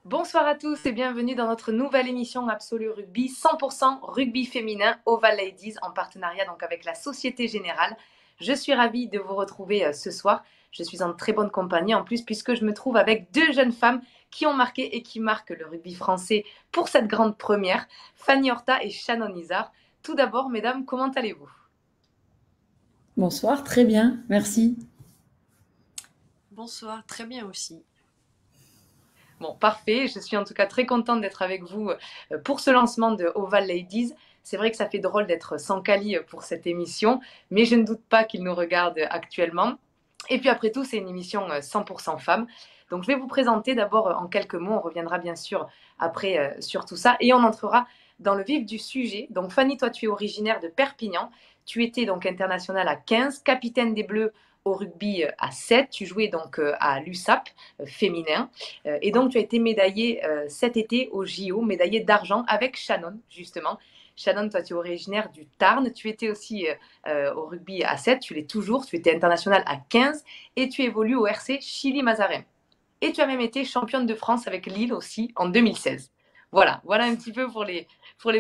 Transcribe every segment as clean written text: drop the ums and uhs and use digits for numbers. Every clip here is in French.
Bonsoir à tous et bienvenue dans notre nouvelle émission Absolu Rugby, 100% rugby féminin Oval Ladies en partenariat donc avec la Société Générale. Je suis ravie de vous retrouver ce soir. Je suis en très bonne compagnie en plus puisque je me trouve avec deux jeunes femmes qui ont marqué et qui marquent le rugby français pour cette grande première, Fanny Horta et Shannon Izard. Tout d'abord, mesdames, comment allez-vous? Bonsoir, très bien, merci. Bonsoir, très bien aussi. Bon, parfait. Je suis en tout cas très contente d'être avec vous pour ce lancement de Oval Ladies. C'est vrai que ça fait drôle d'être sans Cali pour cette émission, mais je ne doute pas qu'il nous regarde actuellement. Et puis après tout, c'est une émission 100% femmes. Donc je vais vous présenter d'abord en quelques mots. On reviendra bien sûr après sur tout ça et on entrera dans le vif du sujet. Donc Fanny, toi tu es originaire de Perpignan. Tu étais donc internationale à 15, capitaine des Bleus au rugby à 7. Tu jouais donc à l'USAP féminin. Et donc, tu as été médaillée cet été au JO, médaillée d'argent avec Shannon, justement. Shannon, toi, tu es originaire du Tarn. Tu étais aussi au rugby à 7. Tu l'es toujours. Tu étais internationale à 15. Et tu évolues au RC Chili-Mazarin. Et tu as même été championne de France avec Lille aussi en 2016. Voilà un petit peu pour les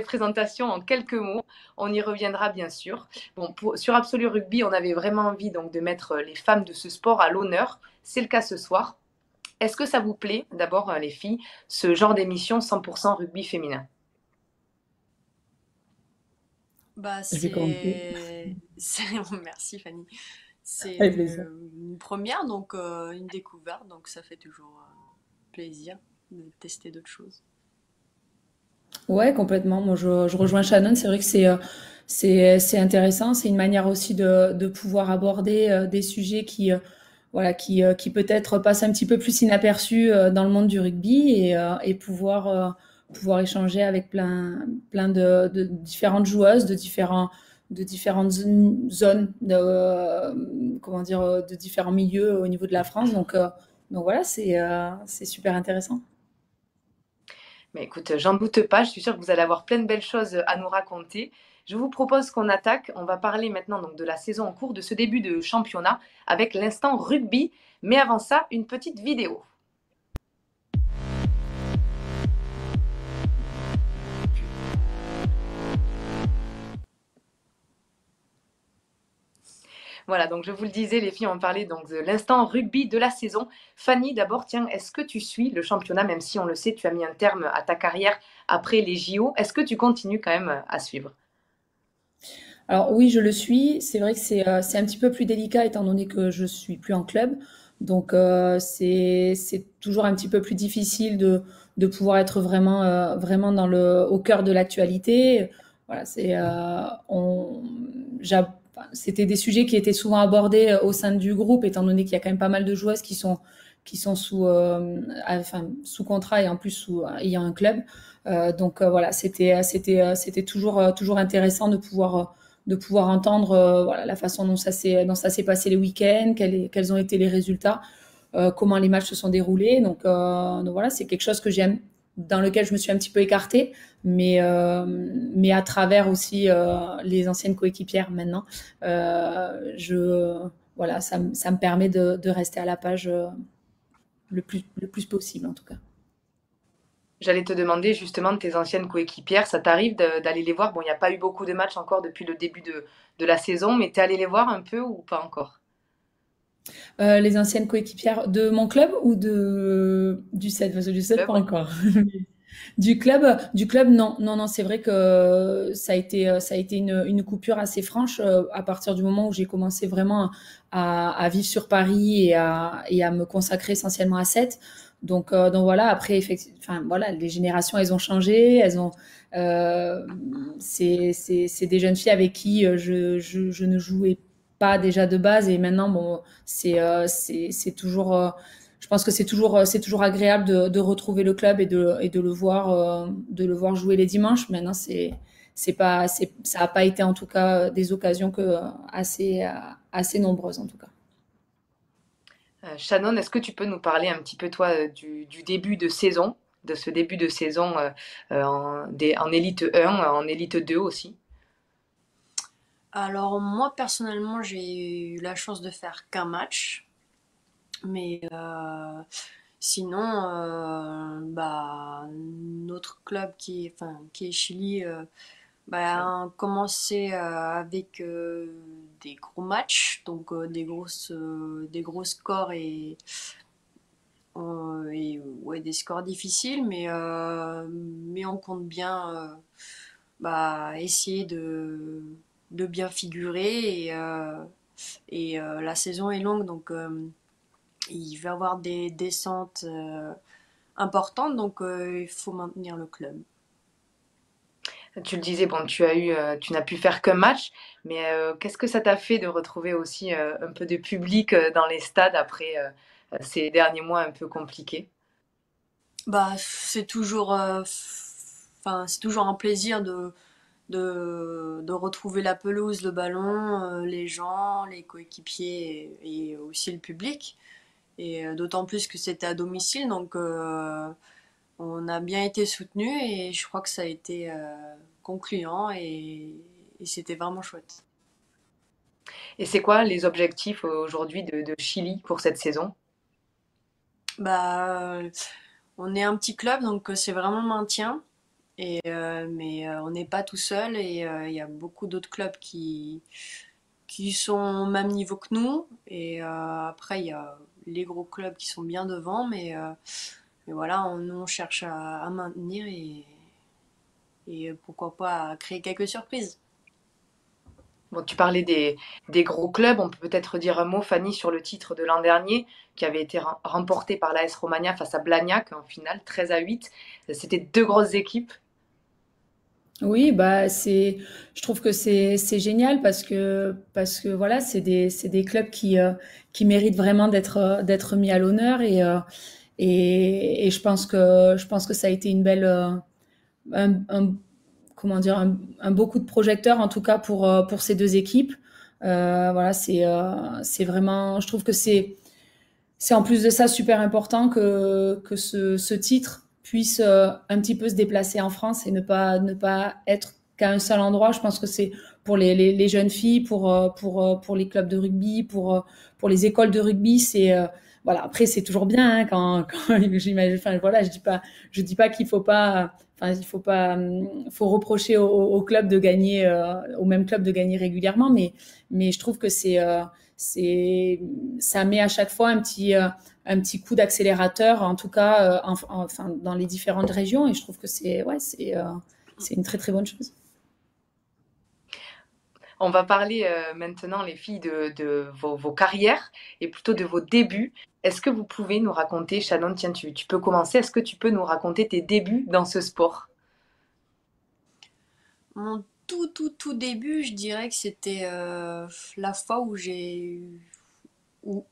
présentations en quelques mots. On y reviendra bien sûr. Bon, sur Absolu Rugby, on avait vraiment envie donc de mettre les femmes de ce sport à l'honneur. C'est le cas ce soir. Est-ce que ça vous plaît, d'abord, les filles, ce genre d'émission 100% rugby féminin? Bah, Je vais commencer. Merci Fanny. C'est Avec plaisir. une première, donc une découverte, donc ça fait toujours plaisir de tester d'autres choses. Ouais, complètement. Moi, je rejoins Shannon. C'est vrai que c'est intéressant. C'est une manière aussi de pouvoir aborder des sujets voilà, qui peut-être passent un petit peu plus inaperçus dans le monde du rugby et pouvoir échanger avec plein de différentes joueuses, de différentes zones, comment dire, de différents milieux au niveau de la France. Donc voilà, c'est super intéressant. Mais écoute, j'en doute pas, je suis sûre que vous allez avoir plein de belles choses à nous raconter. Je vous propose qu'on attaque. On va parler maintenant donc de la saison en cours, de ce début de championnat avec l'instant rugby. Mais avant ça, une petite vidéo. Voilà, donc je vous le disais, les filles ont parlé donc de l'instant rugby de la saison. Fanny, d'abord, tiens, est-ce que tu suis le championnat, même si on le sait, tu as mis un terme à ta carrière après les JO, est-ce que tu continues quand même à suivre? Alors oui, je le suis. C'est vrai que c'est un petit peu plus délicat étant donné que je suis plus en club. Donc c'est toujours un petit peu plus difficile de pouvoir être vraiment au cœur de l'actualité. Voilà, enfin, c'était des sujets qui étaient souvent abordés au sein du groupe, étant donné qu'il y a quand même pas mal de joueuses qui sont sous contrat et en plus ayant un club. Donc voilà, c'était toujours intéressant de pouvoir entendre voilà, la façon dont ça s'est passé les week-ends, quels ont été les résultats, comment les matchs se sont déroulés. Donc voilà, c'est quelque chose que j'aime, dans lequel je me suis un petit peu écartée, mais à travers aussi les anciennes coéquipières maintenant, voilà, ça me permet de rester à la page le plus possible en tout cas. J'allais te demander justement de tes anciennes coéquipières, ça t'arrive d'aller les voir? Bon, il n'y a pas eu beaucoup de matchs encore depuis le début de la saison, mais t'es allé les voir un peu ou pas encore? Les anciennes coéquipières de mon club ou du 7? Parce que du 7, pas Club? encore. Du club, non, non, non. C'est vrai que ça a été une coupure assez franche à partir du moment où j'ai commencé vraiment à vivre sur Paris et à me consacrer essentiellement à 7. Donc voilà. Après, enfin voilà, les générations, elles ont changé. Euh, c'est des jeunes filles avec qui je ne jouais pas déjà de base et maintenant, bon, c'est toujours. Je pense que c'est toujours agréable de retrouver le club et de le voir jouer les dimanches. Maintenant, ça n'a pas été en tout cas des occasions assez nombreuses en tout cas. Shannon, est-ce que tu peux nous parler un petit peu, toi, du début de saison, de ce début de saison en Élite 1, en Élite 2 aussi? Alors moi personnellement, j'ai eu la chance de faire qu'un match, mais Sinon, notre club qui est Chili, a commencé avec des gros matchs, donc des gros scores ouais, des scores difficiles, mais on compte bien essayer de bien figurer et la saison est longue, donc il va y avoir des descentes importantes, donc il faut maintenir le club. Tu le disais, bon, tu n'as pu faire qu'un match, mais qu'est-ce que ça t'a fait de retrouver aussi un peu de public dans les stades après ces derniers mois un peu compliqués? C'est toujours un plaisir de retrouver la pelouse, le ballon, les gens, les coéquipiers et aussi le public. Et d'autant plus que c'était à domicile, donc on a bien été soutenu et je crois que ça a été concluant et c'était vraiment chouette. Et c'est quoi les objectifs aujourd'hui de Chili pour cette saison? Bah, on est un petit club, donc c'est vraiment le maintien. Mais on n'est pas tout seul et il y a beaucoup d'autres clubs qui sont au même niveau que nous. Et après, il y a les gros clubs qui sont bien devant, mais voilà, nous on cherche à maintenir et pourquoi pas à créer quelques surprises. Bon, tu parlais des gros clubs, on peut peut-être dire un mot, Fanny, sur le titre de l'an dernier, qui avait été remporté par l'AS Romagna face à Blagnac en finale, 13-8. C'était deux grosses équipes. Oui, je trouve que c'est génial parce que voilà, c'est des clubs qui méritent vraiment d'être mis à l'honneur et je pense que ça a été une belle, un- comment dire, un beau coup de projecteur en tout cas pour ces deux équipes. Voilà, c'est vraiment, je trouve que c'est en plus de ça super important que ce titre puisse un petit peu se déplacer en France et ne pas être qu'à un seul endroit. Je pense que c'est pour les jeunes filles, pour les clubs de rugby, pour les écoles de rugby, voilà. Après, c'est toujours bien hein, quand j'imagine. Enfin, voilà, je dis pas qu'il faut pas. Enfin, il faut pas. Faut reprocher au club de gagner, au même club de gagner régulièrement, mais je trouve que c'est ça met à chaque fois un petit coup d'accélérateur, en tout cas, enfin, dans les différentes régions. Et je trouve que c'est une très très bonne chose. On va parler maintenant, les filles, de vos carrières et plutôt de vos débuts. Est-ce que vous pouvez nous raconter, Shannon, tiens, tu peux commencer, est-ce que tu peux nous raconter tes débuts dans ce sport? Mon tout début, je dirais que c'était la fois où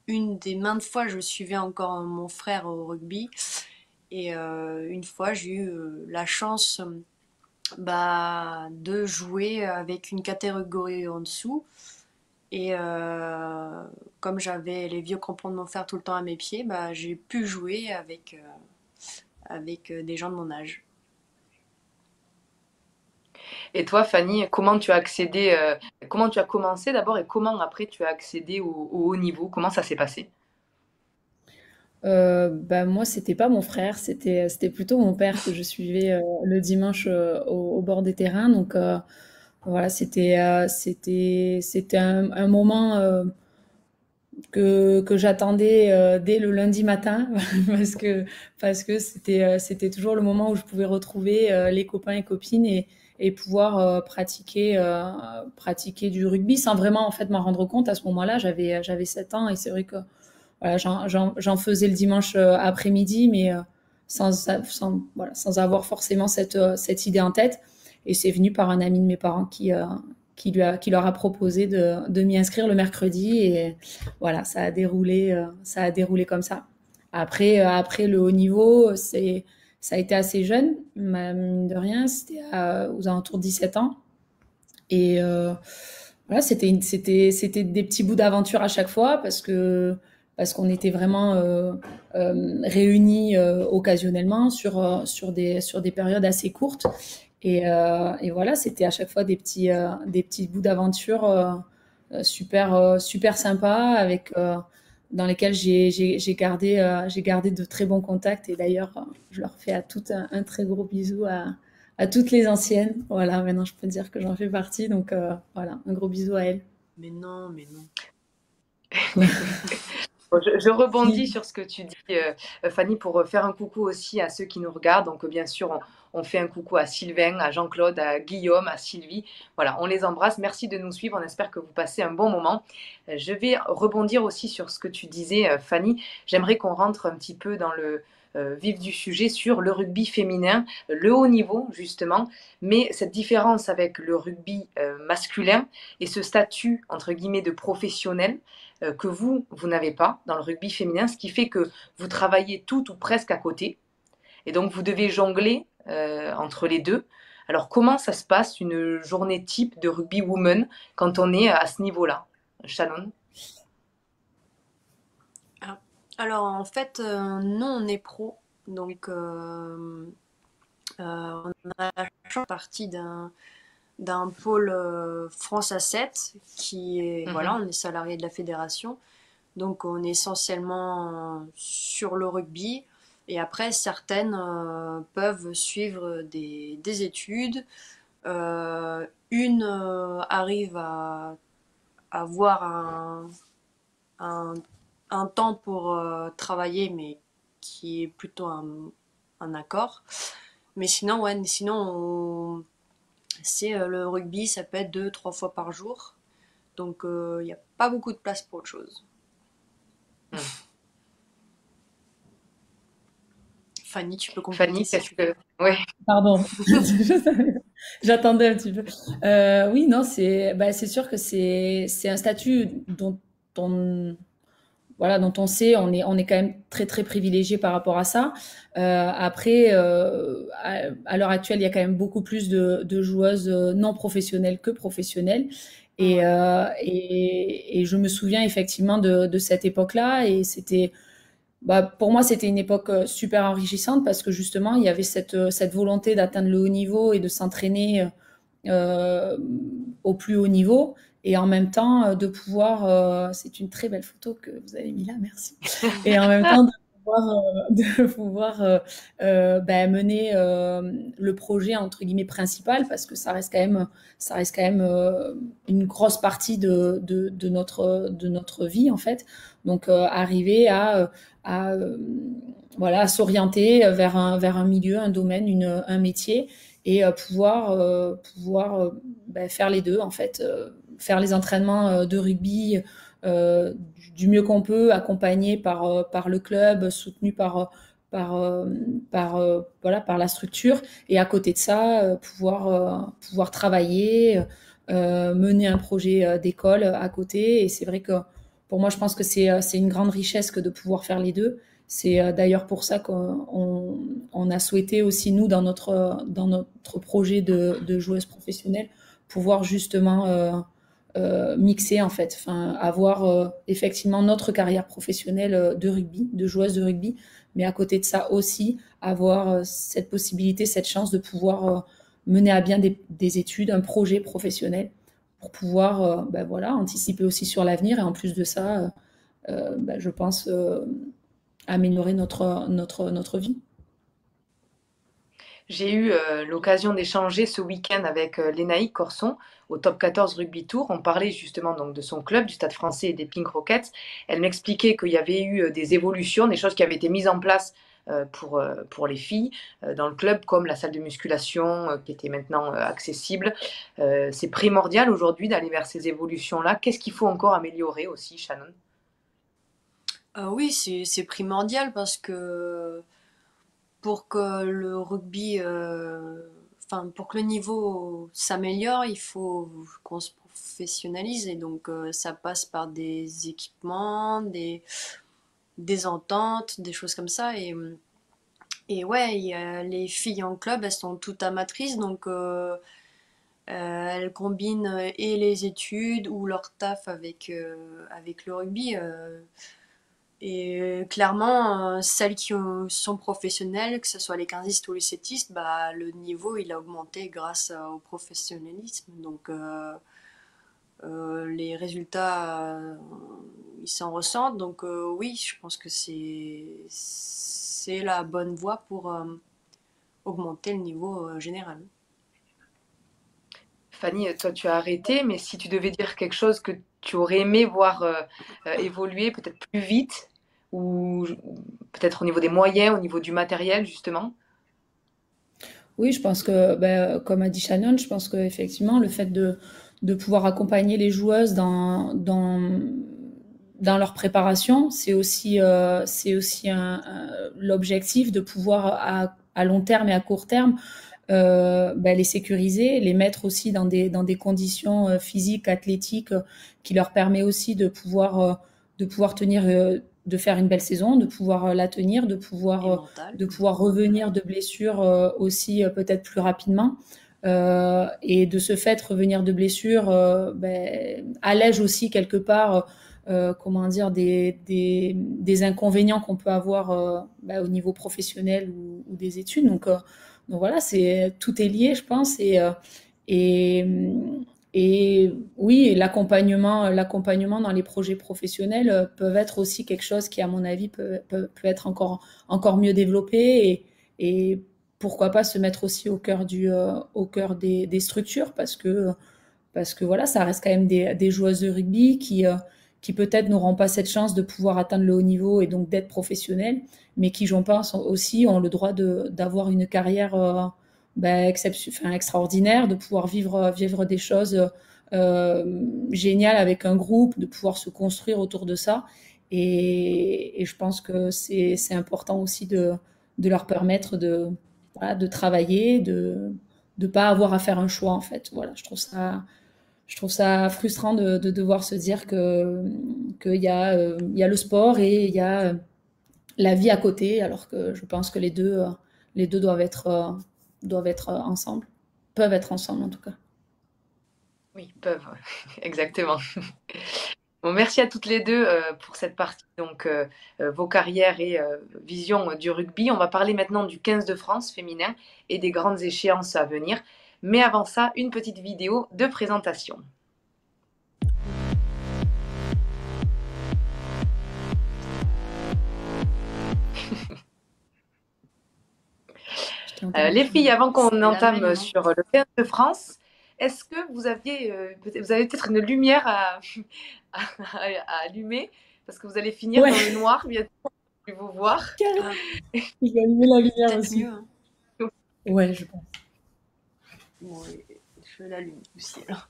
une des maintes fois je suivais encore mon frère au rugby. Et une fois, j'ai eu la chance de jouer avec une catégorie en dessous. Et comme j'avais les vieux crampons de mon frère tout le temps à mes pieds, j'ai pu jouer avec des gens de mon âge. Et toi, Fanny, comment tu as accédé, comment tu as commencé d'abord et comment après tu as accédé au haut niveau? Comment ça s'est passé? Moi, c'était pas mon frère, c'était plutôt mon père que je suivais le dimanche au bord des terrains. Donc voilà, c'était un moment que j'attendais dès le lundi matin parce que c'était toujours le moment où je pouvais retrouver les copains et copines et pouvoir pratiquer du rugby sans vraiment en fait m'en rendre compte à ce moment-là. J'avais 7 ans et c'est vrai que voilà, j'en faisais le dimanche après-midi, mais sans avoir forcément cette idée en tête. Et c'est venu par un ami de mes parents qui leur a proposé de m'y inscrire le mercredi. Et voilà, ça a déroulé comme ça. Après le haut niveau, ça a été assez jeune, mine de rien, c'était aux alentours de 17 ans. Et voilà, c'était des petits bouts d'aventure à chaque fois parce qu'on était vraiment réunis occasionnellement sur des périodes assez courtes. Et voilà, c'était à chaque fois des petits bouts d'aventure super sympas avec dans lesquels j'ai gardé de très bons contacts. Et d'ailleurs, je leur fais à toutes un très gros bisou à toutes les anciennes. Voilà, maintenant je peux dire que j'en fais partie. Donc voilà, un gros bisou à elles. Mais non, mais non. Bon, je rebondis Si. sur ce que tu dis, Fanny, pour faire un coucou aussi à ceux qui nous regardent. Donc, bien sûr, on fait un coucou à Sylvain, à Jean-Claude, à Guillaume, à Sylvie. Voilà, on les embrasse. Merci de nous suivre. On espère que vous passez un bon moment. Je vais rebondir aussi sur ce que tu disais, Fanny. J'aimerais qu'on rentre un petit peu dans le vif du sujet sur le rugby féminin, le haut niveau, justement. Mais cette différence avec le rugby masculin et ce statut, entre guillemets, de professionnel que vous n'avez pas dans le rugby féminin, ce qui fait que vous travaillez tout ou presque à côté, et donc vous devez jongler entre les deux. Alors comment ça se passe une journée type de rugby woman quand on est à ce niveau-là, Shannon? Ah. Alors en fait, nous on est pro, donc on a la chance partie d'un pôle France A7 qui est, voilà, on est salarié de la fédération, donc on est essentiellement sur le rugby. Et après, certaines peuvent suivre des études. Une arrive à avoir un, un temps pour travailler, mais qui est plutôt un accord. Mais sinon, ouais, sinon c'est le rugby, ça peut être 2, 3 fois par jour. Donc il n'y a pas beaucoup de place pour autre chose. Fanny, tu peux compléter Fanny, si qu'est-ce tu veux. que... Ouais. Pardon, j'attendais un petit peu. Oui, non, c'est sûr que c'est un statut dont on, voilà, dont on sait, on est quand même très très privilégié par rapport à ça. Après, à l'heure actuelle, il y a quand même beaucoup plus de joueuses non professionnelles que professionnelles. Ouais. Et je me souviens effectivement de cette époque-là. Et c'était, bah, pour moi, c'était une époque super enrichissante parce que justement, il y avait cette volonté d'atteindre le haut niveau et de s'entraîner euh, au plus haut niveau. Et en même temps, de pouvoir, c'est une très belle photo que vous avez mis là, merci. Et en même temps, de pouvoir ben, mener le projet entre guillemets principal, parce que ça reste quand même une grosse partie de notre vie en fait. Donc arriver à voilà, à s'orienter vers un milieu, un domaine, un métier et pouvoir ben, faire les deux en fait, faire les entraînements de rugby du mieux qu'on peut, accompagné par le club, soutenu par, euh, voilà, par la structure, et à côté de ça, pouvoir travailler, mener un projet d'école à côté. Et c'est vrai que pour moi, je pense que c'est une grande richesse que de pouvoir faire les deux. C'est d'ailleurs pour ça qu'on a souhaité aussi, nous, dans notre projet de joueuse professionnelle, pouvoir justement mixer, en fait, enfin, avoir effectivement notre carrière professionnelle de rugby, de joueuse de rugby, mais à côté de ça aussi, avoir cette possibilité, cette chance de pouvoir mener à bien des études, un projet professionnel pour pouvoir ben voilà, anticiper aussi sur l'avenir. Et en plus de ça, ben, je pense améliorer notre vie. J'ai eu l'occasion d'échanger ce week-end avec Lénaïque Corson au Top 14 Rugby Tour. On parlait justement donc de son club, du Stade Français et des Pink Rockets. Elle m'expliquait qu'il y avait eu des évolutions, des choses qui avaient été mises en place pour les filles dans le club, comme la salle de musculation qui était maintenant accessible. C'est primordial aujourd'hui d'aller vers ces évolutions-là. Qu'est-ce qu'il faut encore améliorer aussi, Shannon? Oui, c'est primordial parce que pour que le rugby, enfin pour que le niveau s'améliore, il faut qu'on se professionnalise et donc ça passe par des équipements, des ententes, des choses comme ça et ouais, les filles en club, elles sont toutes amatrices donc elles combinent et les études ou leur taf avec le rugby. Et clairement, celles qui sont professionnelles, que ce soit les 15istes ou les 7istes, bah, le niveau il a augmenté grâce au professionnalisme. Donc les résultats, ils s'en ressentent. Donc oui, je pense que c'est la bonne voie pour augmenter le niveau général. Fanny, toi, tu as arrêté, mais si tu devais dire quelque chose que tu aurais aimé voir évoluer peut-être plus vite, ou peut-être au niveau des moyens, au niveau du matériel, justement. Oui, je pense que, ben, comme a dit Shannon, je pense qu'effectivement, le fait de pouvoir accompagner les joueuses dans leur préparation, c'est aussi l'objectif de pouvoir, à long terme et à court terme, ben, les sécuriser, les mettre aussi dans des conditions physiques, athlétiques, qui leur permet aussi de pouvoir tenir, de faire une belle saison, de pouvoir la tenir, Et mental. de pouvoir revenir de blessures aussi peut-être plus rapidement. Et de ce fait, revenir de blessures ben, allège aussi quelque part, comment dire, des inconvénients qu'on peut avoir ben, au niveau professionnel ou des études. Donc voilà, tout est lié, je pense. Et, et oui, l'accompagnement dans les projets professionnels peuvent être aussi quelque chose qui, à mon avis, peut être encore mieux développé et pourquoi pas se mettre aussi au cœur des structures parce que voilà, ça reste quand même des joueuses de rugby qui peut-être n'auront pas cette chance de pouvoir atteindre le haut niveau et donc d'être professionnelles, mais qui, j'en pense, aussi ont le droit d'avoir une carrière ben, extraordinaire, de pouvoir vivre des choses géniales avec un groupe, de pouvoir se construire autour de ça. Et je pense que c'est important aussi de leur permettre voilà, de travailler, de ne pas avoir à faire un choix en fait. Voilà, je trouve ça frustrant de devoir se dire il y a le sport et il y a la vie à côté, alors que je pense que les deux doivent être ensemble, peuvent être ensemble en tout cas. Oui, ils peuvent, exactement. Bon, merci à toutes les deux pour cette partie, donc vos carrières et vision du rugby. On va parler maintenant du 15 de France féminin et des grandes échéances à venir. Mais avant ça, une petite vidéo de présentation. Les filles, avant qu'on entame sur le 15 de France, est-ce que vous avez peut-être une lumière à allumer parce que vous allez finir dans le noir bientôt, je vais vous voir. Je vais allumer la lumière aussi. Mieux, hein. Ouais, je pense. Bon, je l'allume aussi alors.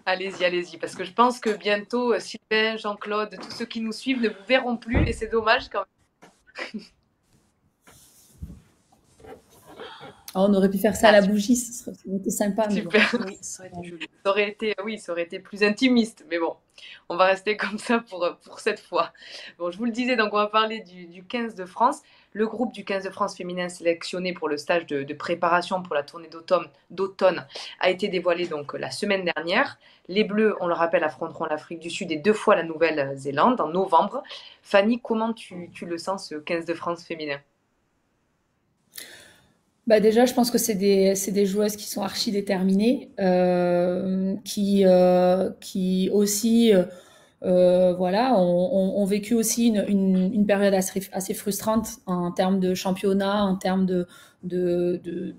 Allez-y, allez-y, parce que je pense que bientôt, Sylvain, Jean-Claude, tous ceux qui nous suivent ne vous verront plus et c'est dommage quand même. On aurait pu faire ça à la bougie, ça aurait été sympa. Super. Oui, ça aurait été joli. Ça aurait été plus intimiste, mais bon, on va rester comme ça pour cette fois. Bon, je vous le disais, donc on va parler du 15 de France. Le groupe du 15 de France féminin sélectionné pour le stage de préparation pour la tournée d'automne a été dévoilé donc la semaine dernière. Les Bleus, on le rappelle, affronteront l'Afrique du Sud et 2 fois la Nouvelle-Zélande en novembre. Fanny, comment tu le sens, ce 15 de France féminin? Bah déjà, je pense que c'est des joueuses qui sont archi déterminées, qui aussi, voilà, ont vécu aussi une période assez frustrante en termes de championnat, en termes de, de- de-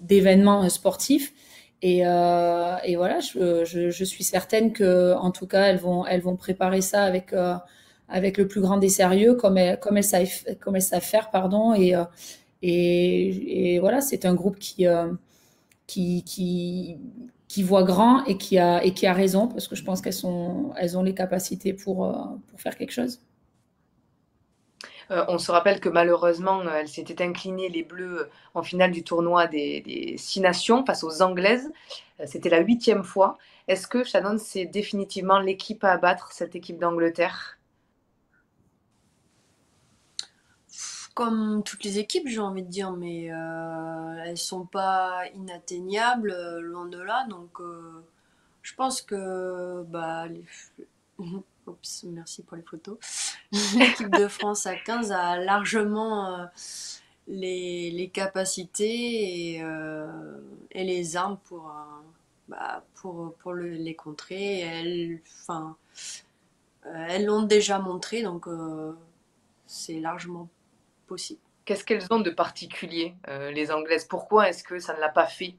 d'événements sportifs. Et voilà, je suis certaine que, en tout cas, elles vont préparer ça avec le plus grand des sérieux, comme elles savent faire, pardon. Et voilà, c'est un groupe qui, qui, qui voit grand et qui a raison, parce que je pense elles ont les capacités pour faire quelque chose. On se rappelle que malheureusement, elles s'étaient inclinées, les Bleus, en finale du tournoi des 6 nations face aux Anglaises. C'était la 8e fois. Est-ce que Shannon, c'est définitivement l'équipe à abattre, cette équipe d'Angleterre? Comme toutes les équipes, j'ai envie de dire, mais elles sont pas inatteignables, loin de là. Donc, je pense que bah, Oups, merci pour les photos. L'équipe de France à 15 a largement les capacités et les armes bah, pour les contrer. Elles l'ont déjà montré, donc c'est largement possible. Qu'est-ce qu'elles ont de particulier, les Anglaises? Pourquoi est-ce que ça ne l'a pas fait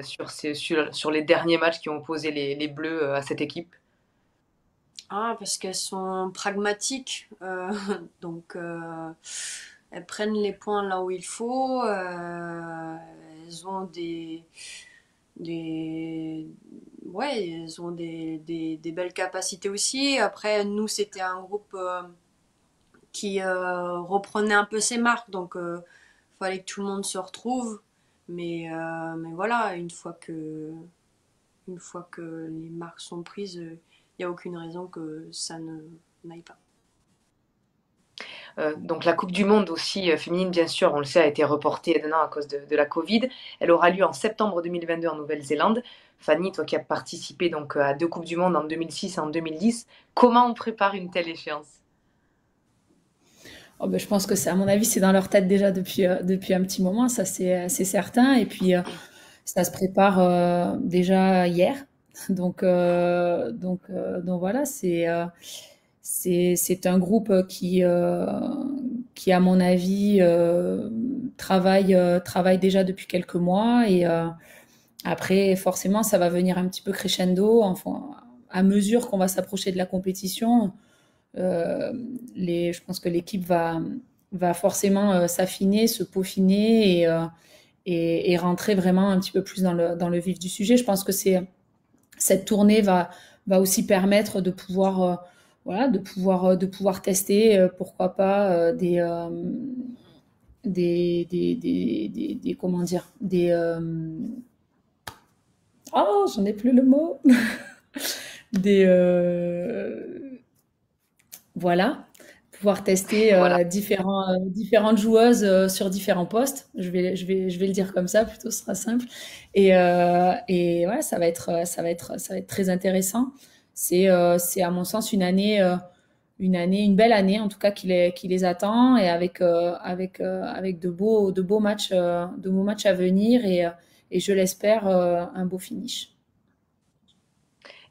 sur les derniers matchs qui ont opposé les Bleus à cette équipe? Ah, parce qu'elles sont pragmatiques, donc elles prennent les points là où il faut. Elles ont des, ouais, elles ont des belles capacités aussi. Après, nous, c'était un groupe qui reprenait un peu ses marques, donc fallait que tout le monde se retrouve. Mais voilà, une fois que les marques sont prises, il n'y a aucune raison que ça ne n'aille pas. Donc la Coupe du Monde aussi féminine, bien sûr, on le sait, a été reportée d'un an à cause de la Covid. Elle aura lieu en septembre 2022 en Nouvelle-Zélande. Fanny, toi qui as participé donc à 2 Coupes du Monde en 2006 et en 2010, comment on prépare une telle échéance? Oh, ben, je pense que c'est, à mon avis, c'est dans leur tête déjà depuis un petit moment, ça c'est certain. Et puis, ça se prépare déjà hier. Donc voilà, c'est un groupe qui, à mon avis, travaille déjà depuis quelques mois. Et après, forcément, ça va venir un petit peu crescendo. Enfin, à mesure qu'on va s'approcher de la compétition, euh, je pense que l'équipe va forcément s'affiner, se peaufiner et rentrer vraiment un petit peu plus dans le vif du sujet. Je pense que cette tournée va aussi permettre de pouvoir, voilà, de pouvoir tester, pourquoi pas, comment dire, oh, j'en ai plus le mot, des, voilà, pouvoir tester Voilà. différentes joueuses sur différents postes. Je vais le dire comme ça, plutôt, ce sera simple. Et ouais, ça va être très intéressant. C'est à mon sens une belle année en tout cas qui les attend et avec de beaux matchs à venir et je l'espère un beau finish.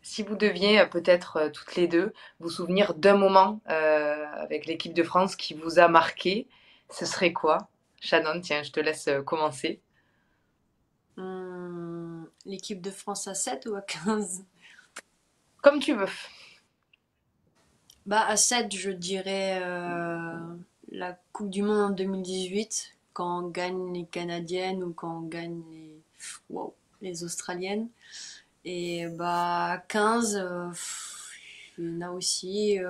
Si vous deviez peut-être toutes les deux vous souvenir d'un moment avec l'équipe de France qui vous a marqué, ce serait quoi? Shannon, tiens, je te laisse commencer. L'équipe de France à 7 ou à 15? Comme tu veux. Bah, à 7, je dirais la Coupe du Monde en 2018, quand on gagne les Canadiennes ou quand on gagne wow, les Australiennes. Et bah, à 15, il y en a aussi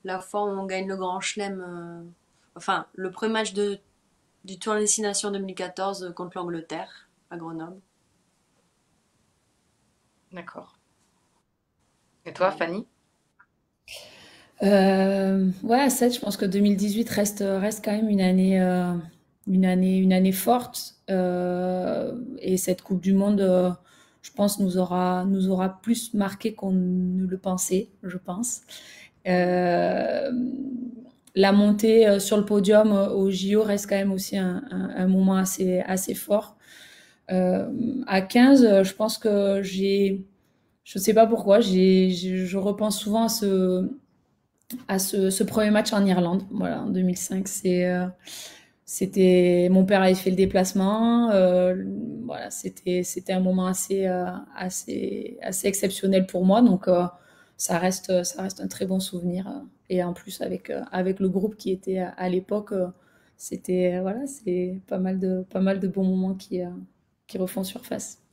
la fois où on gagne le Grand Chelem, enfin, le premier match du Tour des Destination 2014 contre l'Angleterre à Grenoble. D'accord. Et toi, Voilà. Fanny? Ouais, à 7, je pense que 2018 reste quand même une année forte. Et cette Coupe du Monde, je pense, nous aura plus marqué qu'on ne le pensait, je pense. Mm. Euh, la montée sur le podium au JO reste quand même aussi un moment assez fort. Euh, à 15, je pense que je sais pas pourquoi, je repense souvent à ce premier match en Irlande, voilà, en 2005. Mon père avait fait le déplacement. Voilà, c'était un moment assez exceptionnel pour moi. Donc, ça reste un très bon souvenir. Et en plus, avec le groupe qui était à l'époque, voilà, c'est pas mal de bons moments qui refont surface.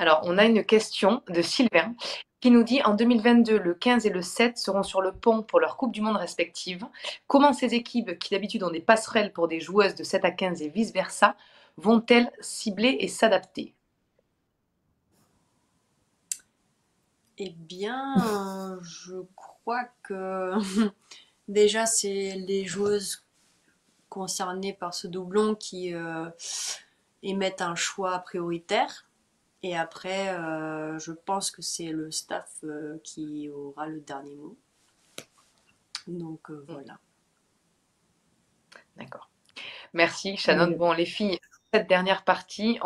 Alors, on a une question de Sylvain qui nous dit en 2022, le 15 et le 7 seront sur le pont pour leur Coupe du Monde respective. Comment ces équipes, qui d'habitude ont des passerelles pour des joueuses de 7 à 15 et vice-versa, vont-elles cibler et s'adapter? Eh bien, je crois que déjà, c'est les joueuses concernées par ce doublon qui émettent un choix prioritaire. Et après, je pense que c'est le staff qui aura le dernier mot. Donc voilà. D'accord. Merci, Shannon. Et Bon, les filles, cette dernière partie,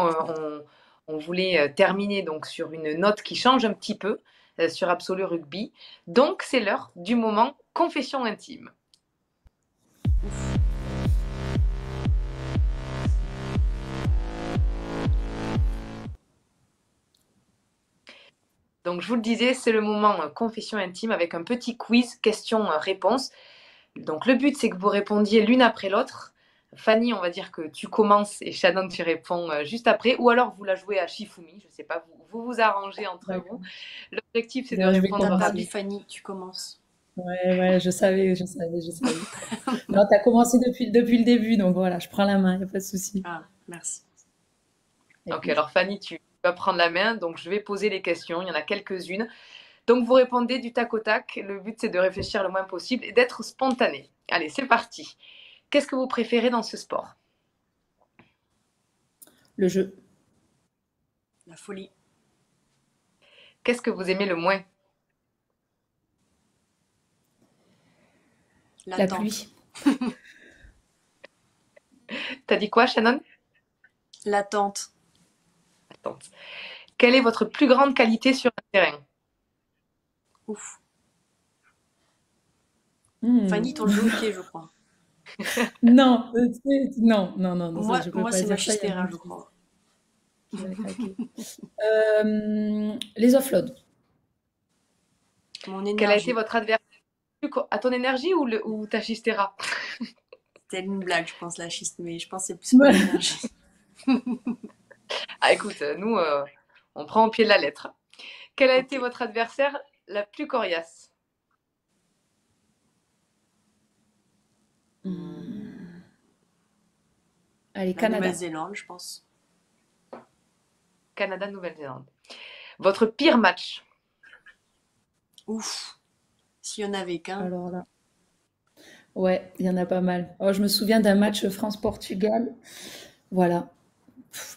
on voulait terminer donc sur une note qui change un petit peu sur Absolu Rugby. Donc, c'est l'heure du moment confession intime. Donc, je vous le disais, c'est le moment confession intime avec un petit quiz, questions-réponses. Donc, le but, c'est que vous répondiez l'une après l'autre. Fanny, on va dire que tu commences et Shannon, tu réponds juste après. Ou alors, vous la jouez à Shifumi, je ne sais pas, vous arrangez entre vous. L'objectif, c'est de Bon, je vais répondre T'as commencer. perdu, rapidement. Fanny, tu commences. Ouais, je savais. Non, tu as commencé depuis le début, donc voilà, je prends la main, il n'y a pas de souci. Ah, merci. Ok, alors Fanny, tu vas prendre la main. Donc, je vais poser les questions. Il y en a quelques-unes. Donc, vous répondez du tac au tac. Le but, c'est de réfléchir le moins possible et d'être spontané. Allez, c'est parti. Qu'est-ce que vous préférez dans ce sport? Le jeu, La folie, Qu'est-ce que vous aimez le moins? la l'attente. pluie, T'as dit quoi, Shannon? L'attente. Attends. Quelle est votre plus grande qualité sur un terrain? Ouf. Fanny, ton Hmm. jeu au pied, je crois. Non, non, ça, Moi, je peux moi pas c'est dire ça, il y a Magistera, mon je fils crois. qui va craquer. Les offloads. Mon Quel a été énergie. votre adversaire à ton énergie ou ta chistera? C'était une blague, je pense, la schiste, mais je pense que c'est plus mon énergie. Ah, écoute, nous, on prend au pied de la lettre. Quel a été Ok. votre adversaire la plus coriace? Hmm. Allez, La Canada. Nouvelle-Zélande, je pense. Canada, Nouvelle-Zélande. Votre pire match? Ouf. S'il y en avait qu'un. Alors là, ouais, il y en a pas mal. Oh, je me souviens d'un match France-Portugal. Voilà,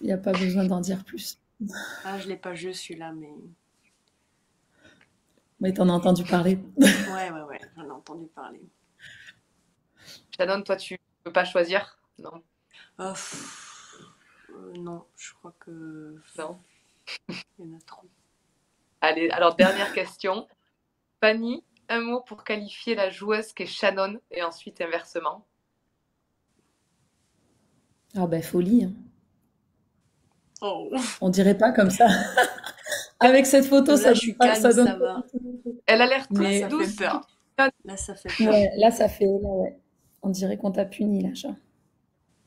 il n'y a pas besoin d'en dire plus. Ah, je l'ai pas joué celui-là, mais. Mais t'en as entendu parler. Ouais, j'en ai entendu parler. Shannon, toi, tu peux pas choisir? Non, Oh, non, je crois que. non. Il y en a trop. Allez, alors dernière question. Fanny, un mot pour qualifier la joueuse qui est Shannon et ensuite inversement. Ah ben folie, hein. Oh, On dirait pas comme ça. Avec cette photo, là, je suis calme, ça donne ça pas va. du tout. Elle a l'air Là, toute ça Mais fait douce, toute peur. mignonne. Là, ça fait peur. ouais, là ça fait, là ouais. On dirait qu'on t'a puni là, genre.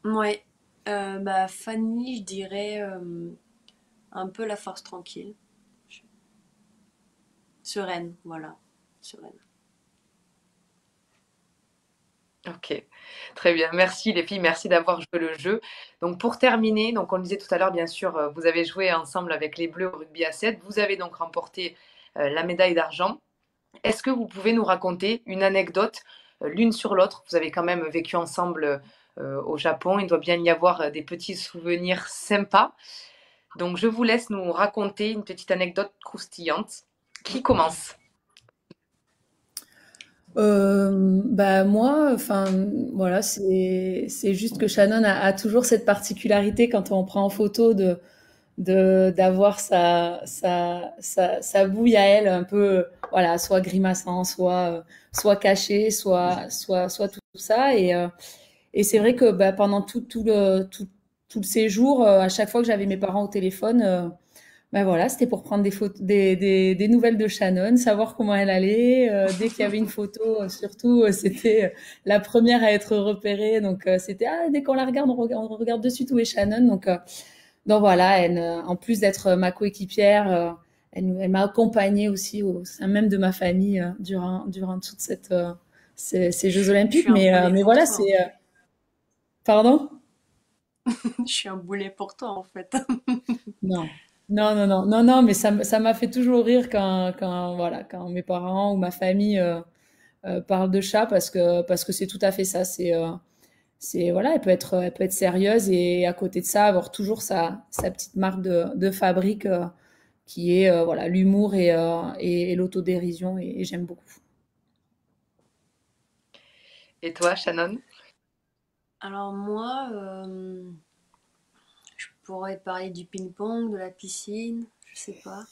Ouais. Bah, Fanny, je dirais un peu la force tranquille. Sereine, voilà. Sereine. Ok, très bien. Merci les filles, merci d'avoir joué le jeu. Donc pour terminer, donc on le disait tout à l'heure, bien sûr, vous avez joué ensemble avec les Bleus au rugby à 7. Vous avez donc remporté la médaille d'argent. Est-ce que vous pouvez nous raconter une anecdote l'une sur l'autre? Vous avez quand même vécu ensemble au Japon. Il doit bien y avoir des petits souvenirs sympas. Donc je vous laisse nous raconter une petite anecdote croustillante. Qui commence? Bah moi, enfin voilà, c'est juste que Shannon a toujours cette particularité quand on prend en photo de d'avoir sa bouille à elle un peu voilà, soit grimaçant, soit caché, soit tout ça et c'est vrai que bah, pendant tout le séjour, à chaque fois que j'avais mes parents au téléphone, ben voilà, c'était pour prendre des photos, des nouvelles de Shannon, savoir comment elle allait. Dès qu'il y avait une photo, surtout, c'était la première à être repérée. Donc, c'était, ah, dès qu'on la regarde, on regarde de suite où est Shannon. Donc voilà, elle, en plus d'être ma coéquipière, elle m'a accompagnée aussi au sein même de ma famille durant toute ces Jeux Je Olympiques. suis un boulet Mais pour voilà, toi, en c'est, fait. pardon? Je suis un boulet pour toi, en fait. Non. Non, mais ça m'a fait toujours rire voilà, quand mes parents ou ma famille parlent de chat parce que c'est tout à fait ça. Voilà, elle peut être sérieuse et à côté de ça, avoir toujours sa petite marque de fabrique qui est voilà, l'humour et l'autodérision et j'aime beaucoup. Et toi, Shannon? Alors moi, je pourrais parler du ping-pong, de la piscine, je sais pas.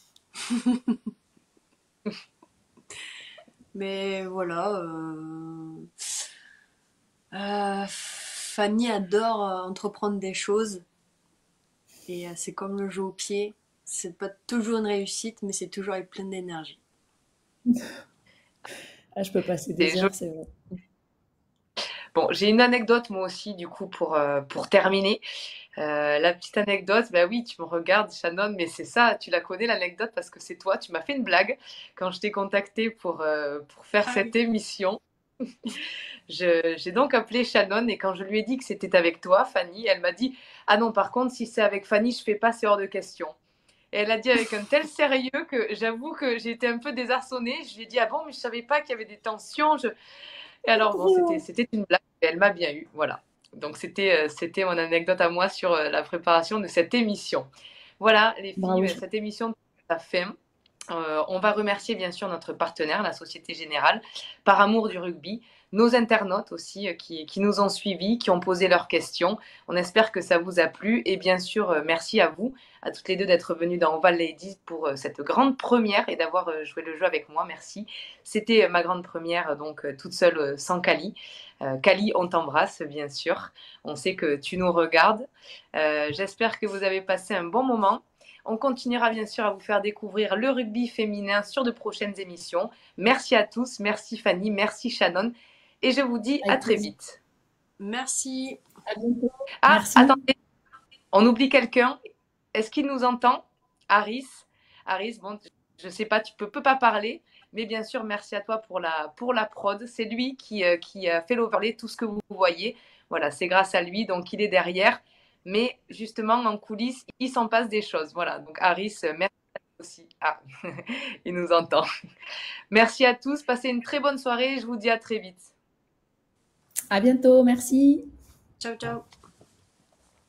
Mais voilà. Fanny adore entreprendre des choses et c'est comme le jeu au pied. C'est pas toujours une réussite, mais c'est toujours avec plein d'énergie. Ah, je peux passer C'est des joli. heures, c'est vrai. Bon, j'ai une anecdote moi aussi, du coup, pour terminer. La petite anecdote, bah oui, tu me regardes, Shannon, mais c'est ça, tu la connais l'anecdote parce que c'est toi, tu m'as fait une blague quand je t'ai contacté pour faire Ah cette oui. émission. J'ai donc appelé Shannon et quand je lui ai dit que c'était avec toi, Fanny, elle m'a dit: Ah non, par contre, si c'est avec Fanny, je fais pas, c'est hors de question. Et elle a dit avec un tel sérieux que j'avoue que j'ai été un peu désarçonnée. Je lui ai dit: Ah bon, mais je savais pas qu'il y avait des tensions. Et alors, bon, c'était une blague et elle m'a bien eu. Voilà. Donc, c'était mon anecdote à moi sur la préparation de cette émission. Voilà, les Bravo. filles, cette émission a fait. On va remercier bien sûr notre partenaire, la Société Générale, par amour du rugby, nos internautes aussi qui nous ont suivis, qui ont posé leurs questions. On espère que ça vous a plu et bien sûr merci à vous, à toutes les deux d'être venues dans Oval Ladies pour cette grande première et d'avoir joué le jeu avec moi. Merci. C'était ma grande première, donc toute seule sans Kali. Kali, on t'embrasse bien sûr. On sait que tu nous regardes. J'espère que vous avez passé un bon moment. On continuera bien sûr à vous faire découvrir le rugby féminin sur de prochaines émissions. Merci à tous, merci Fanny, merci Shannon. Et je vous dis à Avec très plaisir. vite. Merci. À bientôt. Ah, Merci. attendez, on oublie quelqu'un. Est-ce qu'il nous entend? Aris. Aris, bon, je ne sais pas, tu peux pas parler. Mais bien sûr, merci à toi pour la prod. C'est lui qui a fait l'overlay, tout ce que vous voyez. Voilà, c'est grâce à lui, donc il est derrière. Mais justement, en coulisses, il s'en passe des choses. Voilà, donc Aris, merci aussi. Ah, il nous entend. Merci à tous, passez une très bonne soirée. Je vous dis à très vite. À bientôt. Merci. Ciao, ciao.